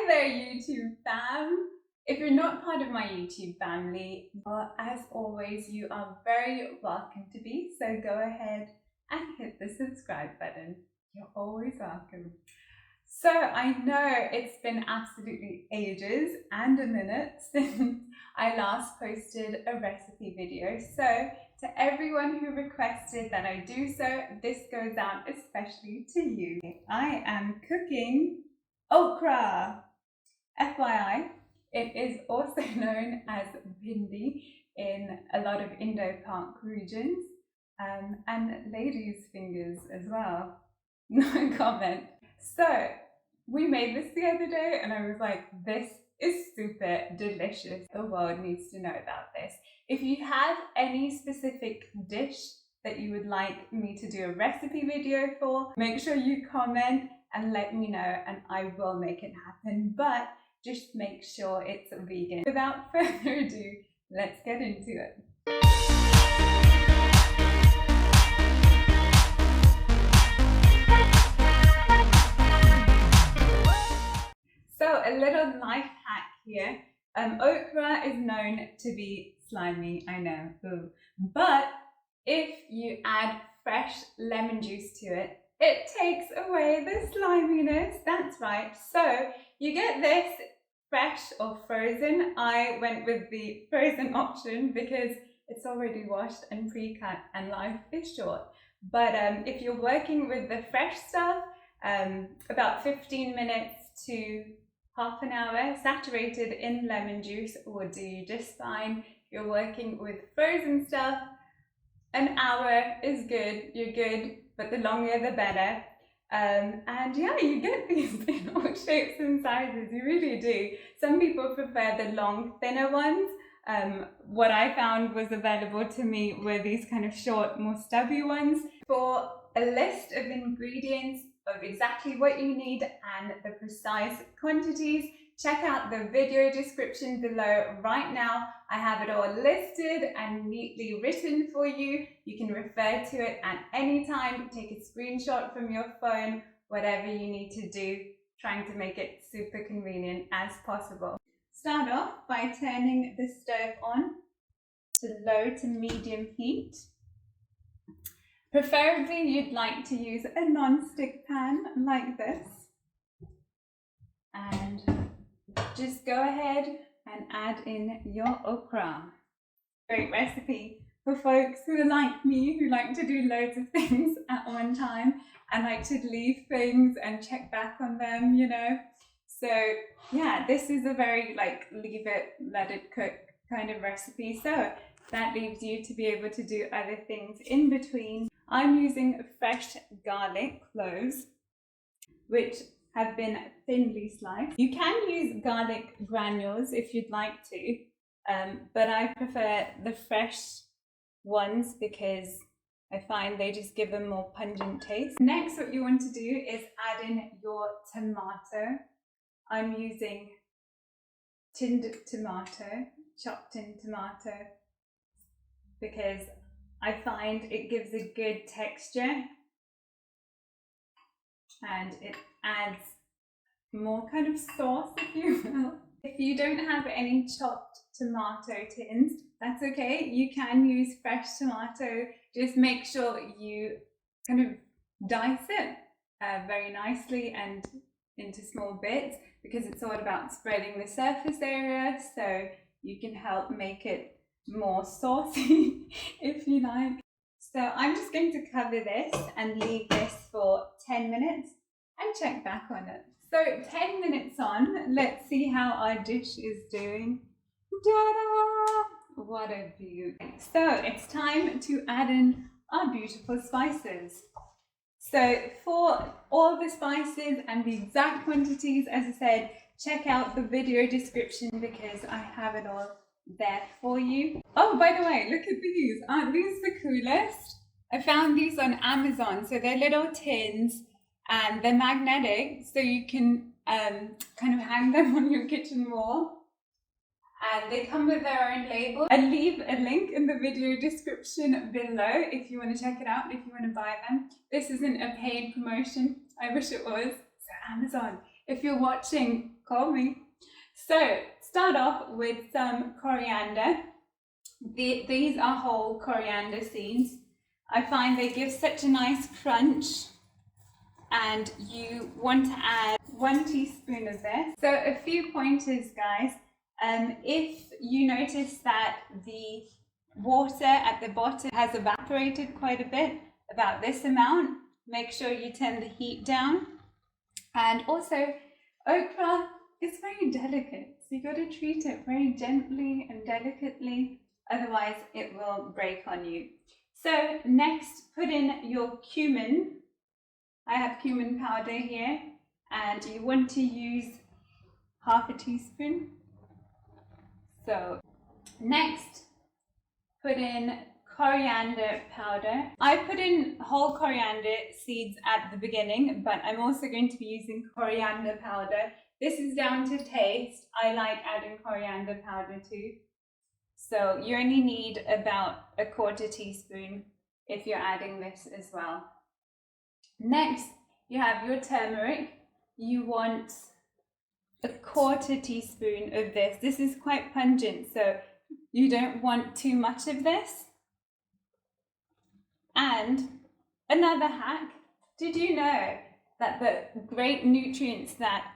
Hi there, YouTube fam! If you're not part of my YouTube family, well, as always, you are very welcome to be, so go ahead and hit the subscribe button. You're always welcome. So I know it's been absolutely ages and a minute since I last posted a recipe video, so to everyone who requested that I do so, this goes out especially to you. I am cooking okra. FYI, it is also known as Bhindi in a lot of Indo-Pak regions, and ladies' fingers as well. No comment. So we made this the other day and I was like, this is super delicious. The world needs to know about this. If you have any specific dish that you would like me to do a recipe video for, make sure you comment and let me know and I will make it happen, but just make sure it's vegan. Without further ado, let's get into it. So a little life hack here. Okra is known to be slimy, I know, ooh. But if you add fresh lemon juice to it, it takes away the sliminess. That's right. So you get this fresh or frozen. I went with the frozen option because it's already washed and pre-cut and life is short. But if you're working with the fresh stuff, about 15 minutes to half an hour saturated in lemon juice will do you just fine. If you're working with frozen stuff, an hour is good, you're good, but the longer the better. And yeah, you get these in all shapes and sizes, you really do. Some people prefer the long, thinner ones. What I found was available to me were these kind of short, more stubby ones. For a list of ingredients of exactly what you need and the precise quantities, check out the video description below right now. I have it all listed and neatly written for you. You can refer to it at any time, take a screenshot from your phone, whatever you need to do, trying to make it super convenient as possible. Start off by turning the stove on to low to medium heat. Preferably you'd like to use a non-stick pan like this. And just go ahead and add in your okra. Great recipe for folks who are like me, who like to do loads of things at one time and like to leave things and check back on them, you know. So yeah, this is a very like leave it, let it cook kind of recipe. So that leaves you to be able to do other things in between. I'm using fresh garlic cloves, which have been thinly sliced. You can use garlic granules if you'd like to, but I prefer the fresh ones because I find they just give a more pungent taste. Next, what you want to do is add in your tomato. I'm using tinned tomato, chopped in tomato, because I find it gives a good texture and it adds more kind of sauce, if you will. If you don't have any chopped tomato tins, that's okay. You can use fresh tomato. Just make sure you kind of dice it very nicely and into small bits, because it's all about spreading the surface area, so you can help make it more saucy if you like. So I'm just going to cover this and leave this for 10 minutes and check back on it. So 10 minutes on, let's see how our dish is doing. Ta-da! What a beauty. So it's time to add in our beautiful spices. So for all the spices and the exact quantities, as I said, check out the video description because I have it all there for you. Oh, by the way, look at these. Aren't these the coolest? I found these on Amazon. So they're little tins and they're magnetic, so you can kind of hang them on your kitchen wall. And they come with their own label. I'll leave a link in the video description below if you want to check it out, if you want to buy them. This isn't a paid promotion. I wish it was. So Amazon, If you're watching, call me. So start off with some coriander. These are whole coriander seeds. I find they give such a nice crunch, and you want to add 1 teaspoon of this. So a few pointers, guys. If you notice that the water at the bottom has evaporated quite a bit, about this amount, make sure you turn the heat down. And also, okra is very delicate, so you got to treat it very gently and delicately, otherwise it will break on you. So next, put in your cumin. I have cumin powder here, and you want to use half a teaspoon. So next, put in coriander powder. I put in whole coriander seeds at the beginning, but I'm also going to be using coriander powder. This is down to taste. I like adding coriander powder too. So you only need about 1/4 teaspoon if you're adding this as well. Next, you have your turmeric. You want 1/4 teaspoon of this. This is quite pungent, so you don't want too much of this. And another hack, did you know that the great nutrients that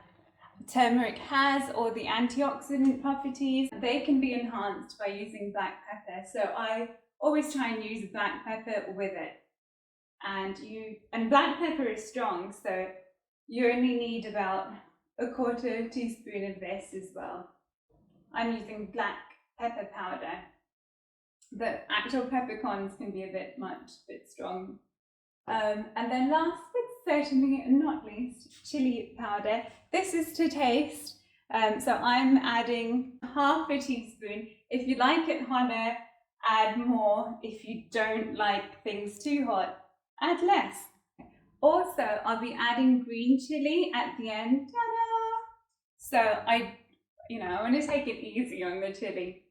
turmeric has, or the antioxidant properties, they can be enhanced by using black pepper? So I always try and use black pepper with it. And black pepper is strong, so you only need about 1/4 teaspoon of this as well. I'm using black pepper powder. The actual peppercorns can be a bit strong. And then last but certainly not least, chili powder. This is to taste. So I'm adding half a teaspoon. If you like it hotter, add more. If you don't like things too hot, add less. Also, I'll be adding green chili at the end. Ta-da! So I want to take it easy on the chili.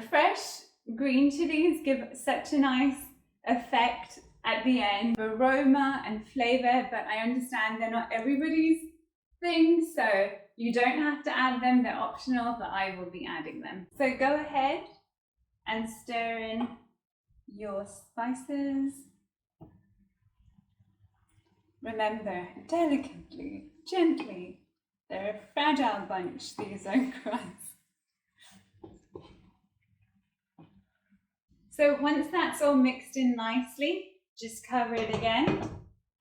Fresh green chilies give such a nice effect at the end, aroma and flavor, but I understand they're not everybody's thing, so you don't have to add them, they're optional, but I will be adding them. So go ahead and stir in your spices. Remember, delicately, gently. They're a fragile bunch, these okras. So once that's all mixed in nicely, just cover it again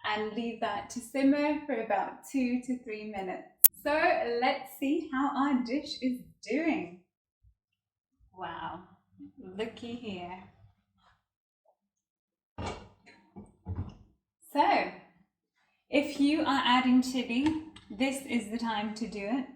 and leave that to simmer for about 2 to 3 minutes. So let's see how our dish is doing. Wow, looky here. So, if you are adding chili, this is the time to do it.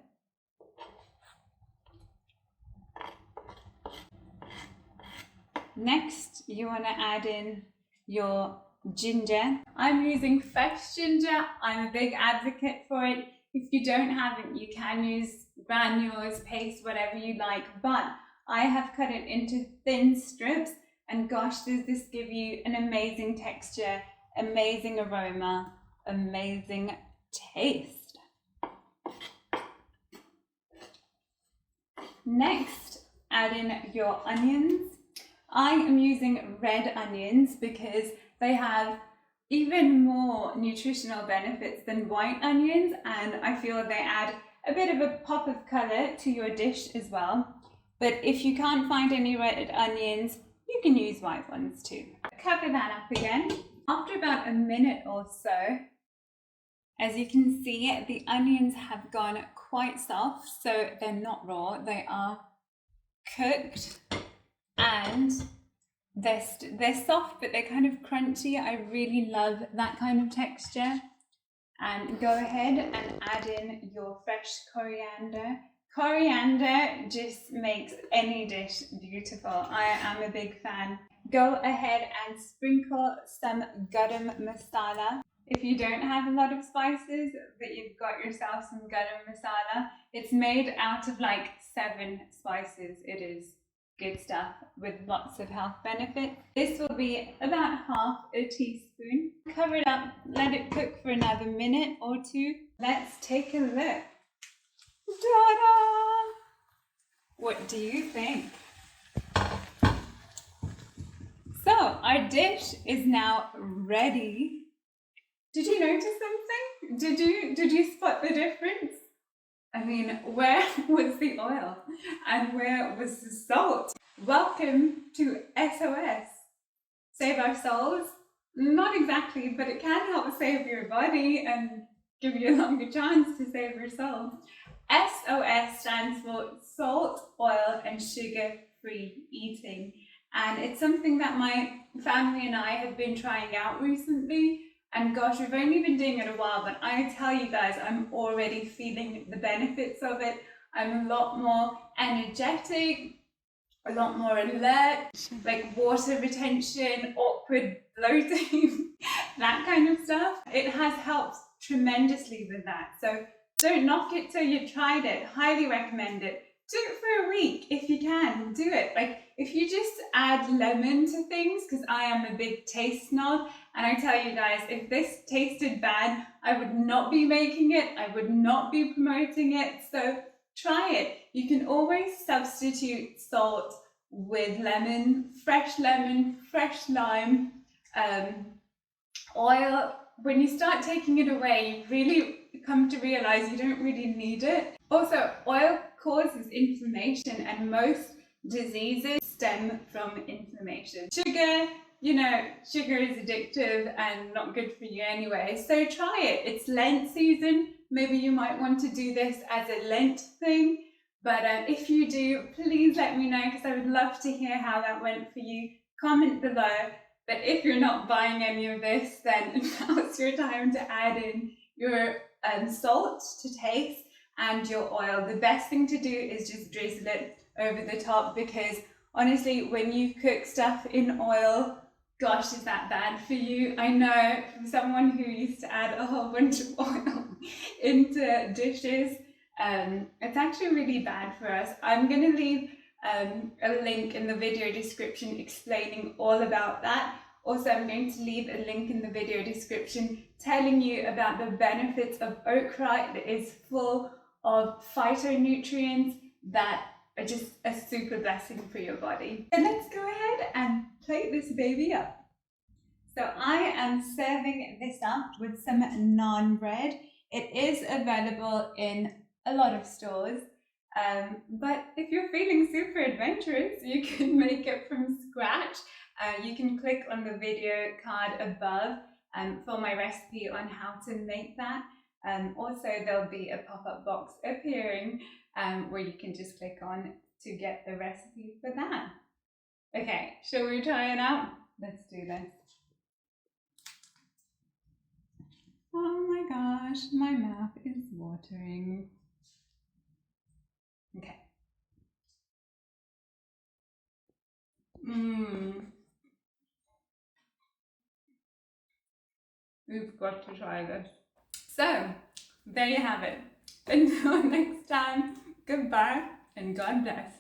Next, you want to add in your ginger. I'm using fresh ginger. I'm a big advocate for it. If you don't have it, you can use granules, paste, whatever you like, but I have cut it into thin strips, and gosh, does this give you an amazing texture, amazing aroma, amazing taste. Next, add in your onions. I am using red onions because they have even more nutritional benefits than white onions, and I feel they add a bit of a pop of colour to your dish as well. But if you can't find any red onions, you can use white ones too. Cover that up again. After about a minute or so, as you can see, the onions have gone quite soft, so they're not raw, they are cooked, and they're soft, but they're kind of crunchy. I really love that kind of texture. And go ahead and add in your fresh coriander. Coriander just makes any dish beautiful. I am a big fan. Go ahead and sprinkle some garam masala. If you don't have a lot of spices, but you've got yourself some garam masala, it's made out of like 7 spices. It is good stuff with lots of health benefits. This will be about half a teaspoon. Cover it up, let it cook for another minute or two. Let's take a look. Ta-da! What do you think? So our dish is now ready. Did you notice something? Did you spot the difference? I mean, where was the oil and where was the salt? Welcome to SOS. Save our souls? Not exactly, but it can help save your body and give you a longer chance to save your soul. SOS stands for salt, oil and sugar-free eating. And it's something that my family and I have been trying out recently. And gosh, we've only been doing it a while, but I tell you guys, I'm already feeling the benefits of it. I'm a lot more energetic, a lot more alert, like water retention, awkward bloating, that kind of stuff. It has helped tremendously with that. So don't knock it till you've tried it. Highly recommend it. Do it for a week if you can. Do it. Like if you just add lemon to things, because I am a big taste snob, and I tell you guys, if this tasted bad, I would not be making it. I would not be promoting it. So try it. You can always substitute salt with lemon, fresh lime, oil. When you start taking it away, you really come to realize you don't really need it. Also, oil causes inflammation and most diseases stem from inflammation. Sugar, you know, sugar is addictive and not good for you anyway, so try it. It's Lent season. Maybe you might want to do this as a Lent thing, but if you do, please let me know because I would love to hear how that went for you. Comment below. But if you're not buying any of this, then now's your time to add in your salt to taste and your oil. The best thing to do is just drizzle it over the top, because honestly, when you cook stuff in oil, gosh, is that bad for you? I know, from someone who used to add a whole bunch of oil into dishes, it's actually really bad for us. I'm going to leave a link in the video description explaining all about that. Also, I'm going to leave a link in the video description telling you about the benefits of okra. It is full of phytonutrients that are just a super blessing for your body. So let's go ahead and plate this baby up. So I am serving this up with some naan bread. It is available in a lot of stores, but if you're feeling super adventurous, you can make it from scratch. You can click on the video card above for my recipe on how to make that. Also, there'll be a pop-up box appearing where you can just click on to get the recipe for that. Okay, shall we try it out? Let's do this. Oh my gosh, my mouth is watering. Okay. We've got to try this. So, there you have it. Until next time, goodbye and God bless.